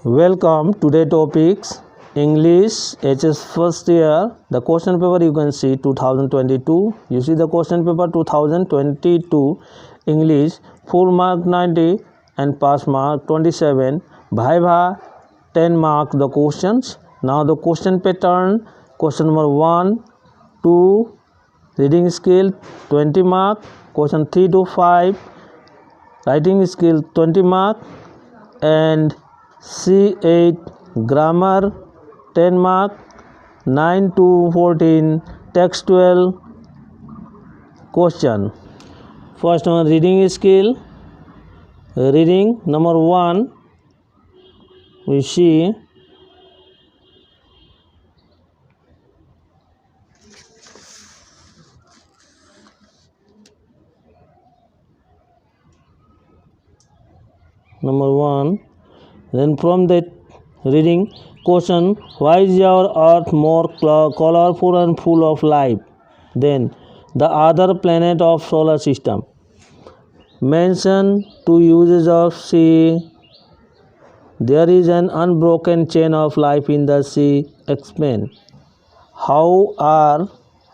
Welcome. Today topics English HS first year. The question paper you can see 2022. You see the question paper 2022 English full mark 90 and pass mark 27. Viva 10 mark the questions. Now the question pattern. Question number 1, 2 reading skill 20 mark. Question 3 to 5 writing skill 20 mark and C8 grammar 10 mark, 9 to 14 textual question. First one reading skill. Reading number 1 we see number 1. Then from that reading question, why is your earth more colorful and full of life than the other planet of solar system? Mention 2 uses of sea. There is an unbroken chain of life in the sea. Explain. How are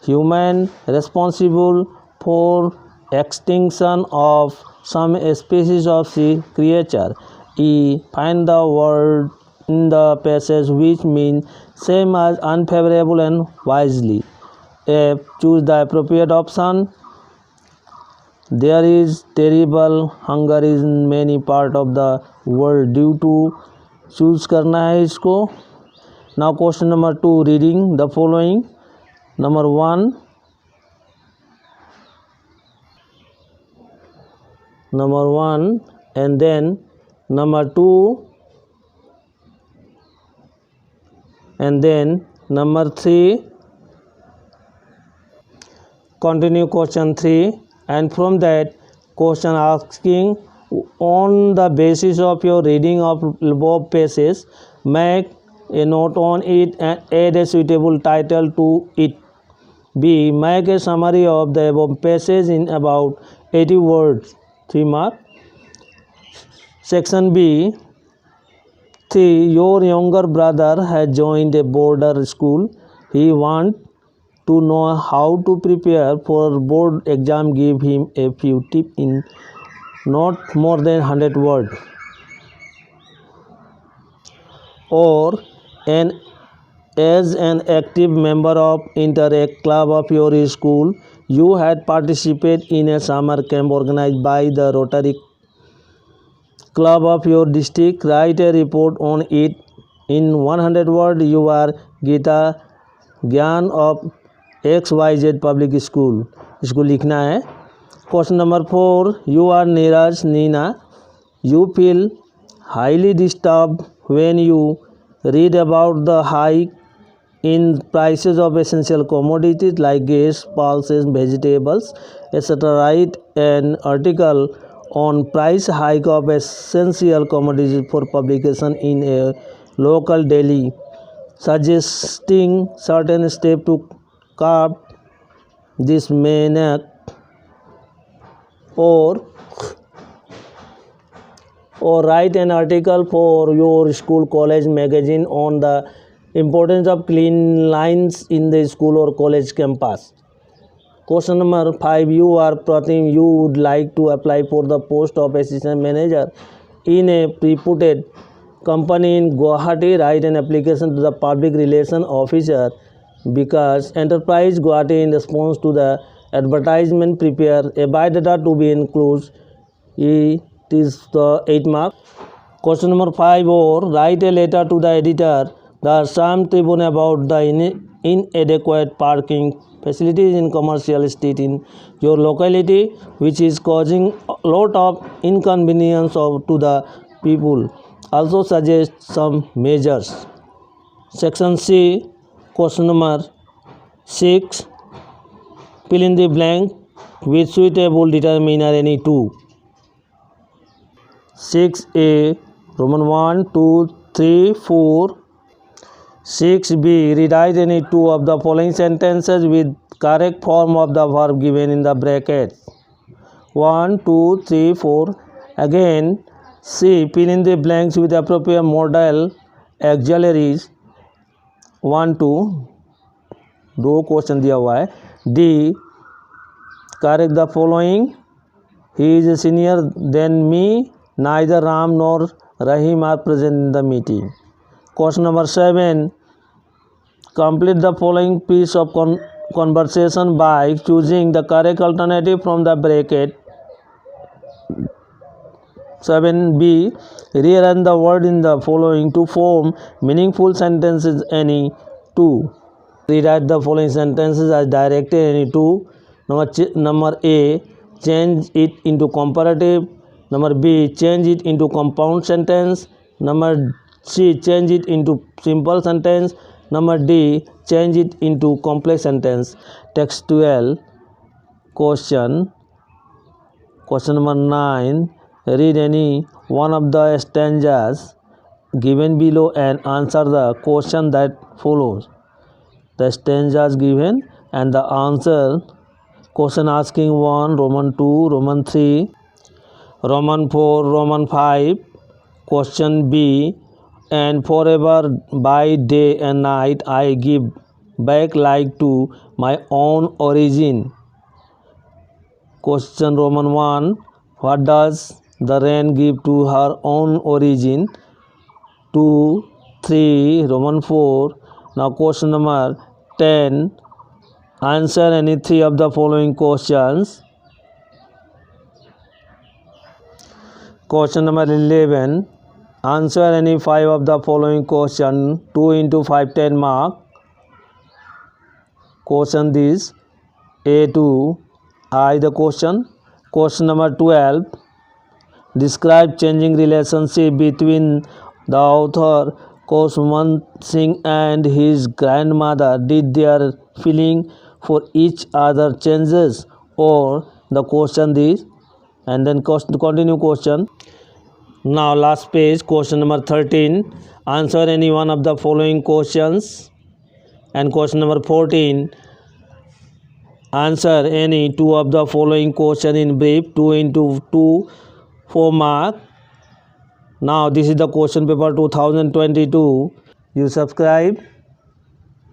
humans responsible for extinction of some species of sea creature? E. Find the word in the passage which means same as unfavorable and wisely. F. Choose the appropriate option. There is terrible hunger in many part of the world due to choose करना है इसको. Now question number 2 reading the following. Number 1 and then number 2 and then number 3. Continue question 3 and from that question asking on the basis of your reading of above passages make a note on it and add a suitable title to it. B. Make a summary of the above passage in about 80 words. 3 mark. Section B. 3. Your younger brother has joined a border school. He wants to know how to prepare for board exam. Give him a few tips in not more than 100 words. Or as an active member of Interact Club of your school, you had participated in a summer camp organized by the Rotary Club of your district. Write a report on it in 100 words. You are Geeta Gyan of XYZ Public School. इसको लिखना है. Question number 4. You are Neeraj Neena. You feel highly disturbed when you read about the hike in prices of essential commodities like gas, pulses, vegetables, etc. Write an article on price hike of essential commodities for publication in a local daily, suggesting certain steps to curb this maniac. Or write an article for your school college magazine on the importance of clean lines in the school or college campus. Question number 5. You are Pratim. You would like to apply for the post of assistant manager in a reputed company in Guwahati. Write an application to the public relation officer because Enterprise Guwahati. In response to the advertisement, prepare a biodata to be included. It is the 8 mark. Question number 5. Or write a letter to the editor, the Assam Tribune, about the inadequate parking facilities in commercial street in your locality, which is causing a lot of inconvenience to the people. Also suggest some measures. Section C. Question number 6. Fill in the blank with suitable determiner any two. 6A. Roman 1, 2, 3, 4. 6B. Rewrite any two of the following sentences with correct form of the verb given in the brackets. 1, 2, 3, 4. Again C. Fill in the blanks with appropriate modal auxiliaries. 1 2 दो question दिया हुआ है. D. Correct the following. He is a senior than me. Neither Ram nor Rahim are present in the meeting. Question number 7. Complete the following piece of conversation by choosing the correct alternative from the bracket. 7b. Rearrange the word in the following to form meaningful sentences. Any two. Rewrite the following sentences as directed. Any two. Number A. Change it into comparative. Number B. Change it into compound sentence. Number C. Change it into simple sentence. Number D. Change it into complex sentence. Textual question. Question number 9. Read any one of the stanzas given below and answer the question that follows. The stanzas given and the answer. Question asking 1, Roman 2, Roman 3, Roman 4, Roman 5. Question B. And forever by day and night I give back like to my own origin. Question Roman 1. What does the rain give to her own origin? 2, 3, Roman 4. Now question number 10. Answer any three of the following questions. Question number 11. Answer any 5 of the following question. 2 into 5, 10 mark. Question this. A to I the question. Question number 12. Describe changing relationship between the author Koswant Singh and his grandmother. Did their feeling for each other changes? Or the question this, and then continue question. Now last page, question number 13. Answer any one of the following questions. And question number 14. Answer any two of the following question in brief. 2 into 2, 4 mark. Now this is the question paper 2022. You subscribe,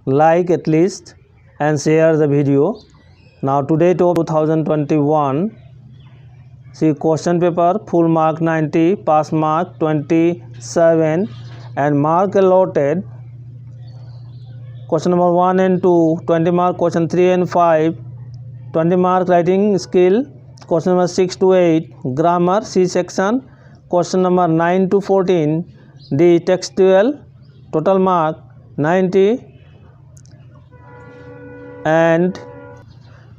like at least, and share the video. Now today 2021. See question paper, full mark 90, pass mark 27, and mark allotted. Question number 1 and 2, 20 mark. Question 3 and 5, 20 mark writing skill. Question number 6 to 8, grammar, C section. Question number 9 to 14, D textual. Total mark 90 and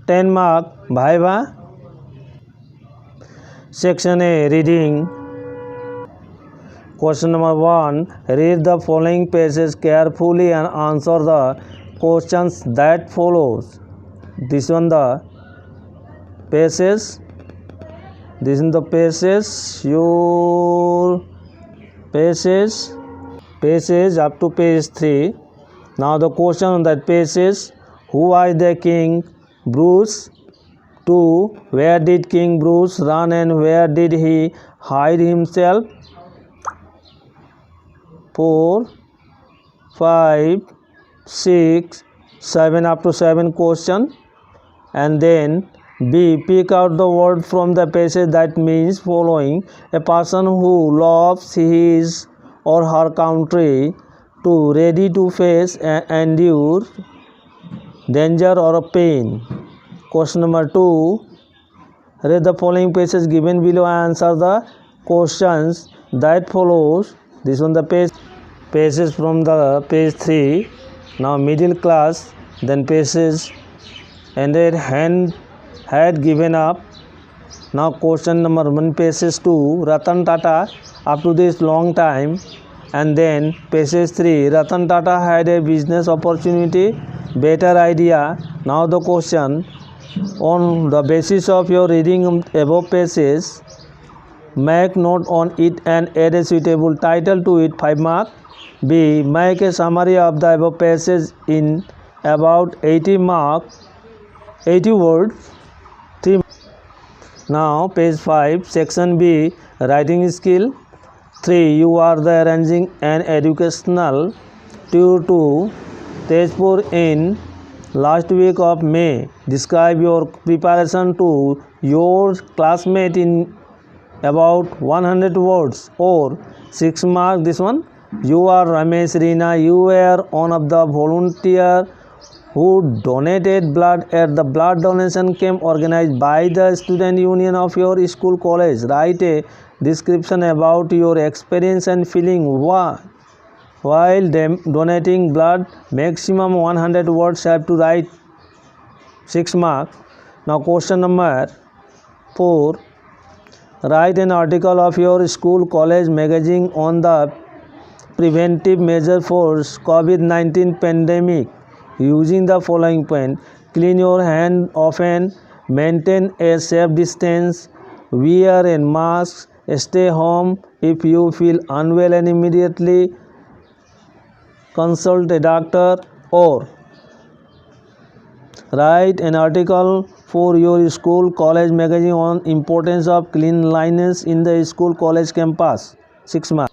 10 mark Viva. Section A, reading. Question number 1. Read the following pages carefully and answer the questions that follows. This one the pages. This is the pages. Your pages up to page 3. Now the question on that pages. Who was the King Bruce? 2. Where did King Bruce run and where did he hide himself? 4, 5, 6, 7 up to 7 question. And then B. Pick out the word from the passage that means following. A person who loves his or her country, to ready to face and endure danger or pain. Question number 2. Read the following passages given below and answer the questions that follows. This one the pages from the page 3. Now middle class, then pages ended, hand had given up. Now question number 1, pages 2, Ratan Tata up to this long time. And then pages 3, Ratan Tata had a business opportunity, better idea. Now the question. On the basis of your reading above passages, make note on it and add a suitable title to it, 5 mark. B. Make a summary of the above passage in about 80 words, 3. Now page 5, section B, writing skill. 3. You are the arranging an educational tour to Tezpur in last week of May. Describe your preparation to your classmate in about 100 words or 6 marks. This one. You are Ramesh Reena. You were one of the volunteer who donated blood at the blood donation camp organized by the student union of your school college. Write a description about your experience and feeling while donating blood. Maximum 100 words. Have to write 6 marks. Now question number 4. Write an article of your school college magazine on the preventive measure for COVID-19 pandemic using the following point. Clean your hand often, maintain a safe distance, wear a mask, stay home if you feel unwell and immediately consult a doctor. Or write an article for your school college magazine on importance of cleanliness in the school college campus. 6 marks.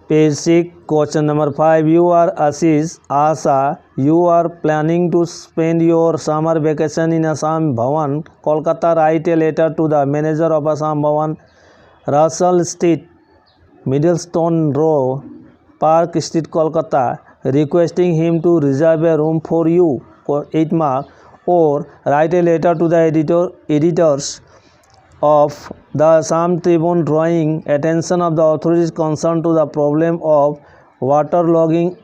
Page 6, question number 5. You are Asha. You are planning to spend your summer vacation in Assam Bhawan, Kolkata. Write a letter to the manager of Assam Bhawan, Russell Street, Middlestone Row, Park Street, Kolkata, requesting him to reserve a room for you. 8 marks. Or write a letter to the editors of the Assam Tribune drawing attention of the authorities concerned to the problem of waterlogging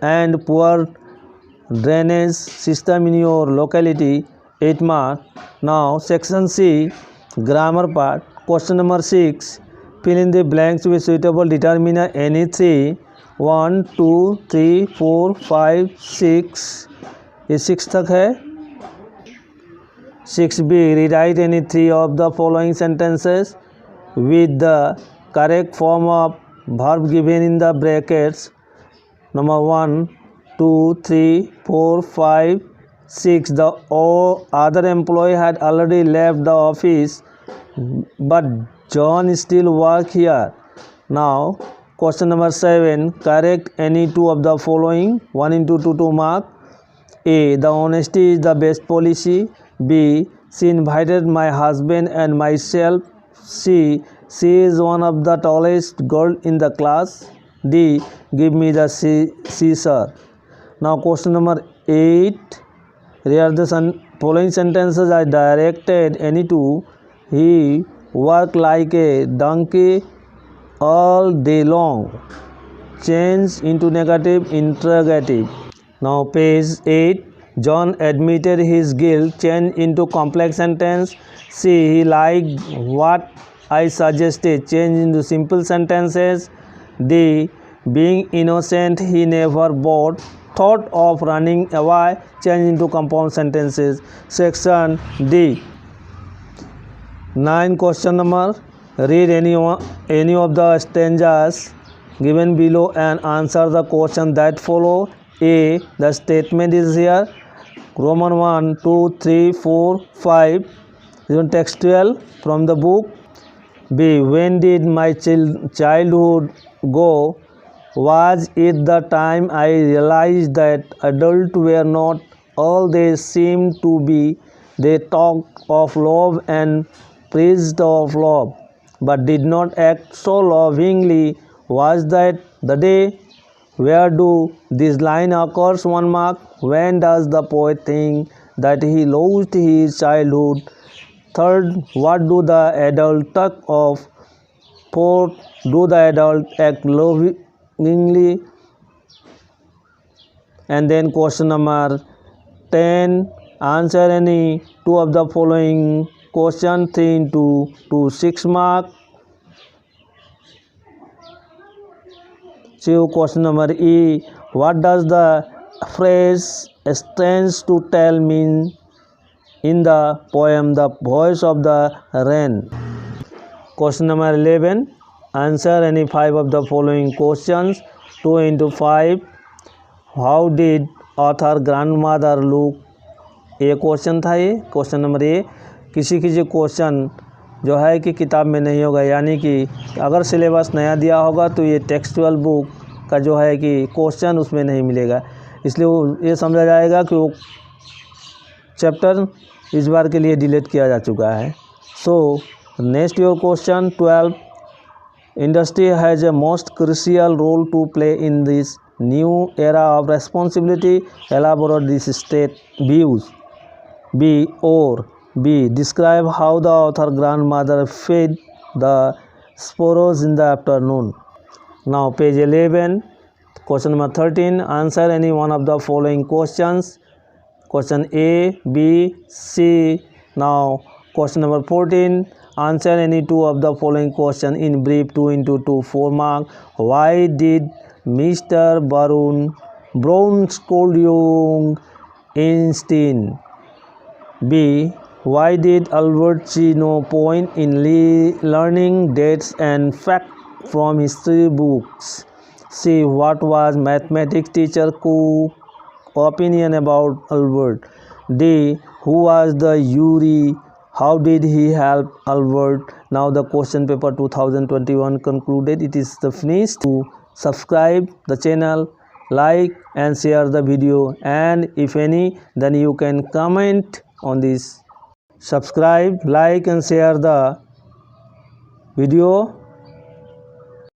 and poor drainage system in your locality. 8 marks. Now section C, grammar part. Question number 6. Fill in the blanks with suitable. Determine any 3. 1, 2, 3, 4, 5, 6. ये 6 तक है. 6b. Rewrite any 3 of the following sentences with the correct form of verb given in the brackets. Number 1, 2, 3, 4, 5, 6. The other employee had already left the office, but John still works here. Now, question number 7. Correct any 2 of the following. 1 into 2, 2 marks. A. The honesty is the best policy. B. She invited my husband and myself. C. She is one of the tallest girls in the class. D. Give me the scissor. Now question number 8. Here the following sentences are directed any to. He worked like a donkey all day long. Change into negative interrogative. Now page 8. John admitted his guilt. Change into complex sentence. C. He liked what I suggested. Change into simple sentences. D. Being innocent, he never thought of running away. Change into compound sentences. Section D. 9. Question number. Read any of the stanzas given below and answer the question that follow. A. The statement is here. Roman 1, 2, 3, 4, 5. This is textual from the book. B. When did my childhood go? Was it the time I realized that adults were not all they seemed to be? They talked of love and praised of love, but did not act so lovingly. Was that the day? Where do this line occurs? 1 mark. When does the poet think that he lost his childhood? 3rd, what do the adults talk of? 4th, do the adults act lovingly? And then question number 10, answer any 2 of the following question. 3 into 2, 6 mark. So question number E, what does the phrase "stands to tell" mean in the poem The Voice of the Rain? Question number 11, answer any 5 of the following questions. 2 into 5, how did author grandmother look? ये question था. ये question number A. किसी question जो है कि किताब में नहीं होगा, यानी कि अगर सिलेबस नया दिया होगा तो ये टेक्सचुअल बुक का जो है कि क्वेश्चन उसमें नहीं मिलेगा, इसलिए वो ये समझा जाएगा कि वो चैप्टर इस बार के लिए डिलीट किया जा चुका है। So next your question 12, industry has a most crucial role to play in this new era of responsibility. Elaborate these state views. B. Describe how the author grandmother fed the sparrows in the afternoon. Now page 11, question number 13, answer any one of the following questions. Question A, B, C. Now question number 14, answer any two of the following question in brief, 2 into 2, 4 mark. Why did Mr. Brown scold young Einstein? B. Why did Albert see no point in learning dates and facts from history books? C. What was mathematics teacher Cook's opinion about Albert? D. Who was the Yuri? How did he help Albert? Now the question paper 2021 concluded. It is the finished. To subscribe the channel, like and share the video, and if any, then you can comment on this. Subscribe, like and share the video